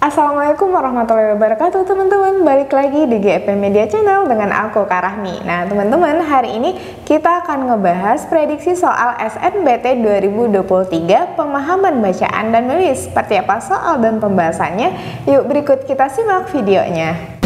Assalamualaikum warahmatullahi wabarakatuh teman-teman. Balik lagi di GEP Media Channel dengan aku Kak Rahmi. Nah teman-teman, hari ini kita akan ngebahas prediksi soal SNBT 2023 pemahaman bacaan dan menulis. Seperti apa soal dan pembahasannya? Yuk berikut kita simak videonya.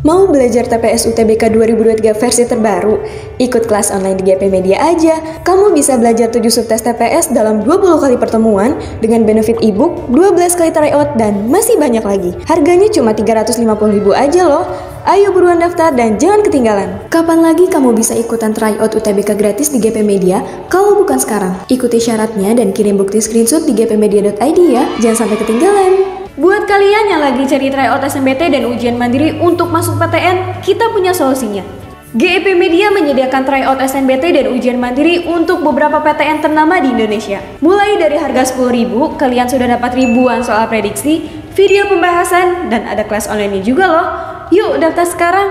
Mau belajar TPS UTBK 2023 versi terbaru? Ikut kelas online di GP Media aja. Kamu bisa belajar 7 subtes TPS dalam 20 kali pertemuan dengan benefit ebook, 12 kali tryout, dan masih banyak lagi. Harganya cuma 350.000 aja loh. Ayo buruan daftar dan jangan ketinggalan. Kapan lagi kamu bisa ikutan tryout UTBK gratis di GP Media kalau bukan sekarang? Ikuti syaratnya dan kirim bukti screenshot di gpmedia.id ya. Jangan sampai ketinggalan. Buat kalian yang lagi cari tryout SNBT dan ujian mandiri untuk masuk PTN, kita punya solusinya. GEP Media menyediakan tryout SNBT dan ujian mandiri untuk beberapa PTN ternama di Indonesia. Mulai dari harga 10.000, kalian sudah dapat ribuan soal prediksi, video pembahasan, dan ada kelas online juga loh. Yuk daftar sekarang.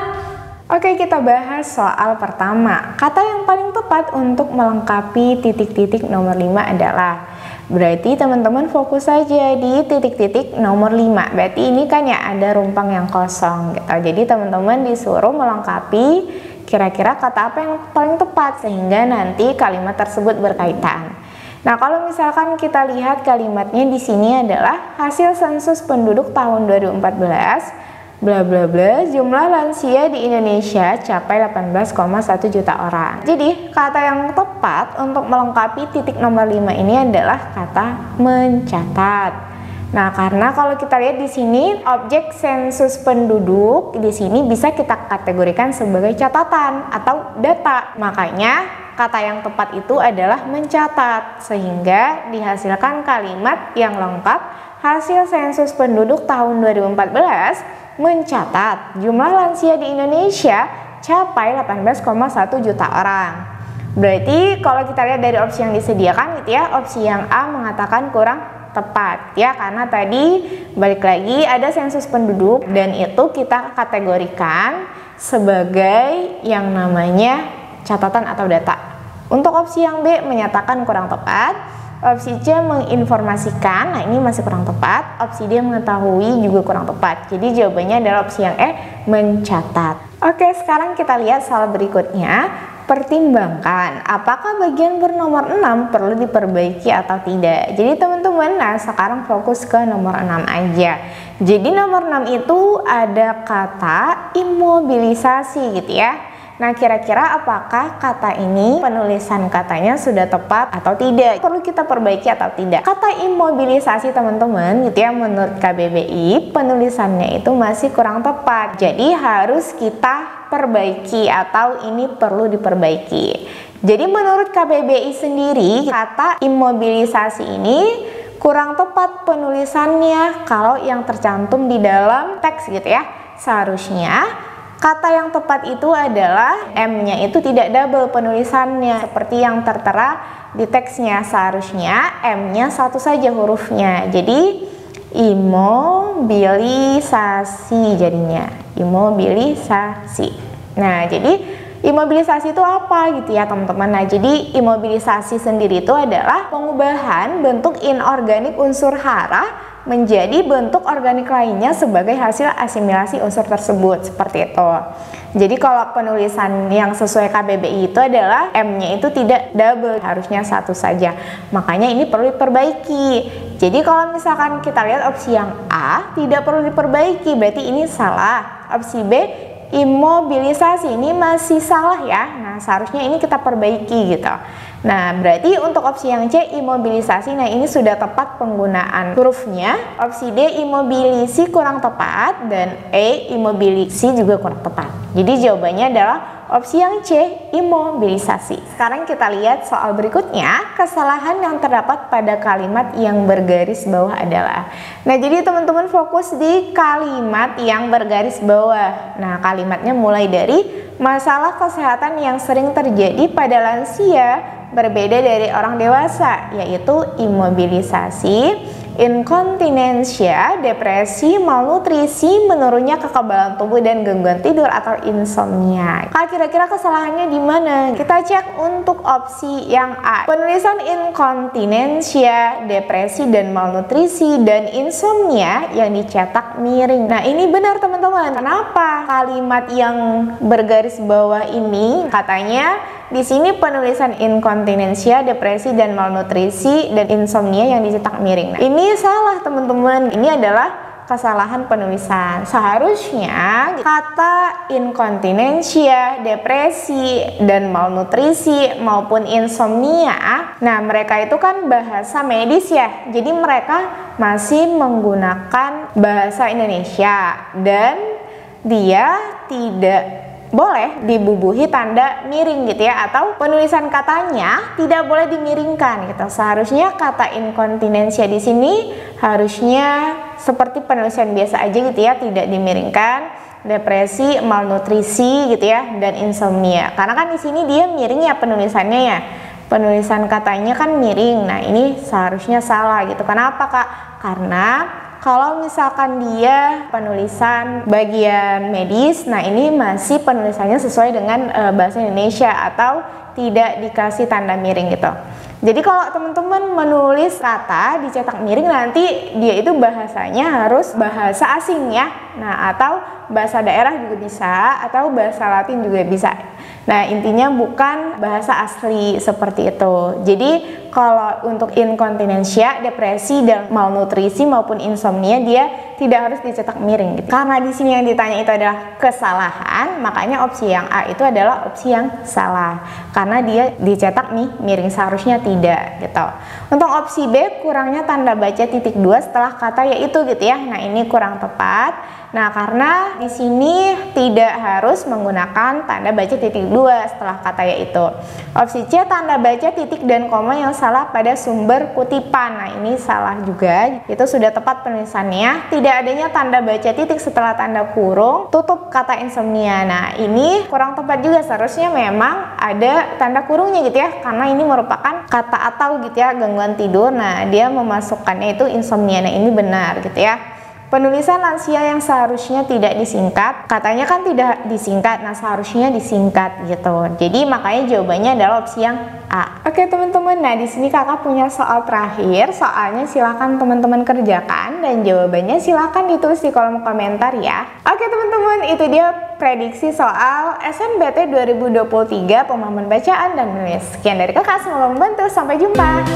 Oke, kita bahas soal pertama. Kata yang paling tepat untuk melengkapi titik-titik nomor 5 adalah, berarti teman-teman fokus saja di titik-titik nomor 5. Berarti ini kan ya ada rumpang yang kosong gitu. Jadi teman-teman disuruh melengkapi kira-kira kata apa yang paling tepat sehingga nanti kalimat tersebut berkaitan. Nah, kalau misalkan kita lihat kalimatnya di sini adalah hasil sensus penduduk tahun 2014 bla bla bla, jumlah lansia di Indonesia capai 18,1 juta orang. Jadi kata yang tepat untuk melengkapi titik nomor 5 ini adalah kata mencatat. Nah, karena kalau kita lihat di sini objek sensus penduduk di sini bisa kita kategorikan sebagai catatan atau data. Makanya kata yang tepat itu adalah mencatat sehingga dihasilkan kalimat yang lengkap. Hasil sensus penduduk tahun 2014 mencatat jumlah lansia di Indonesia capai 18,1 juta orang. Berarti kalau kita lihat dari opsi yang disediakan gitu ya, opsi yang A mengatakan kurang tepat ya, karena tadi balik lagi ada sensus penduduk dan itu kita kategorikan sebagai yang namanya catatan atau data. Untuk opsi yang B menyatakan kurang tepat. Opsi C menginformasikan, nah ini masih kurang tepat. Opsi D mengetahui juga kurang tepat. Jadi jawabannya adalah opsi yang E, mencatat. Oke, sekarang kita lihat soal berikutnya. Pertimbangkan apakah bagian bernomor 6 perlu diperbaiki atau tidak. Jadi teman-teman, nah sekarang fokus ke nomor 6 aja. Jadi nomor 6 itu ada kata imobilisasi gitu ya. Nah, kira-kira apakah kata ini penulisan katanya sudah tepat atau tidak? Perlu kita perbaiki atau tidak? Kata imobilisasi teman-teman gitu ya, menurut KBBI penulisannya itu masih kurang tepat. Jadi harus kita perbaiki atau ini perlu diperbaiki. Jadi menurut KBBI sendiri kata imobilisasi ini kurang tepat penulisannya kalau yang tercantum di dalam teks gitu ya. Seharusnya kata yang tepat itu adalah M-nya itu tidak double penulisannya seperti yang tertera di teksnya. Seharusnya M-nya satu saja hurufnya. Jadi imobilisasi jadinya. Imobilisasi. Nah, jadi imobilisasi itu apa gitu ya teman-teman. Nah, jadi imobilisasi sendiri itu adalah pengubahan bentuk inorganik unsur hara menjadi bentuk organik lainnya sebagai hasil asimilasi unsur tersebut, seperti itu. Jadi kalau penulisan yang sesuai KBBI itu adalah M-nya itu tidak double, harusnya satu saja. Makanya ini perlu diperbaiki. Jadi kalau misalkan kita lihat opsi yang A tidak perlu diperbaiki, berarti ini salah. Opsi B imobilisasi ini masih salah ya. Nah, seharusnya ini kita perbaiki gitu. Nah, berarti untuk opsi yang C imobilisasi, nah ini sudah tepat penggunaan hurufnya. Opsi D imobilisi kurang tepat dan E imobilisi juga kurang tepat. Jadi jawabannya adalah opsi yang C imobilisasi. Sekarang kita lihat soal berikutnya. Kesalahan yang terdapat pada kalimat yang bergaris bawah adalah. Nah, jadi teman-teman fokus di kalimat yang bergaris bawah. Nah, kalimatnya mulai dari masalah kesehatan yang sering terjadi pada lansia berbeda dari orang dewasa, yaitu imobilisasi, inkontinensia, depresi, malnutrisi, menurunnya kekebalan tubuh dan gangguan tidur atau insomnia. Kira-kira kesalahannya di mana? Kita cek untuk opsi yang A. Penulisan inkontinensia, depresi dan malnutrisi dan insomnia yang dicetak miring. Nah, ini benar teman-teman. Kenapa kalimat yang bergaris bawah ini katanya di sini penulisan inkontinensia, depresi dan malnutrisi dan insomnia yang dicetak miring. Nah, ini salah teman-teman. Ini adalah kesalahan penulisan. Seharusnya kata inkontinensia, depresi dan malnutrisi maupun insomnia, nah mereka itu kan bahasa medis ya. Jadi mereka masih menggunakan bahasa Indonesia dan dia tidak boleh dibubuhi tanda miring gitu ya, atau penulisan katanya tidak boleh dimiringkan gitu. Seharusnya kata inkontinensia di sini harusnya seperti penulisan biasa aja gitu ya, tidak dimiringkan. Depresi, malnutrisi gitu ya, dan insomnia. Karena kan di sini dia miring ya penulisannya ya. Penulisan katanya kan miring. Nah, ini seharusnya salah gitu. Kenapa, Kak? Karena kalau misalkan dia penulisan bagian medis, nah ini masih penulisannya sesuai dengan bahasa Indonesia atau tidak dikasih tanda miring gitu. Jadi kalau teman-teman menulis kata dicetak miring, nanti dia itu bahasanya harus bahasa asing ya. Nah, atau bahasa daerah juga bisa, atau bahasa Latin juga bisa. Nah, intinya bukan bahasa asli seperti itu. Jadi kalau untuk inkontinensia, depresi dan malnutrisi maupun insomnia dia tidak harus dicetak miring gitu. Karena di sini yang ditanya itu adalah kesalahan, makanya opsi yang A itu adalah opsi yang salah. Karena dia dicetak nih miring, seharusnya tidak gitu. Untuk opsi B, kurangnya tanda baca titik 2 setelah kata yaitu gitu ya. Nah, ini kurang tepat. Nah, karena di sini tidak harus menggunakan tanda baca titik 2 setelah kata yaitu. Opsi C, tanda baca titik dan koma yang salah pada sumber kutipan. Nah, ini salah juga. Itu sudah tepat penulisannya. Tidak adanya tanda baca titik setelah tanda kurung tutup kata insomnia. Nah, ini kurang tepat juga. Seharusnya memang ada tanda kurungnya gitu ya. Karena ini merupakan kata atau gitu ya, gangguan tidur. Nah, dia memasukkannya itu insomnia. Nah, ini benar gitu ya. Penulisan lansia yang seharusnya tidak disingkat, katanya kan tidak disingkat, nah seharusnya disingkat gitu. Jadi makanya jawabannya adalah opsi yang A. Oke teman-teman, nah di sini kakak punya soal terakhir. Soalnya silakan teman-teman kerjakan dan jawabannya silakan ditulis di kolom komentar ya. Oke teman-teman, itu dia prediksi soal SNBT 2023 pemahaman bacaan dan menulis. Sekian dari kakak, semoga membantu. Sampai jumpa.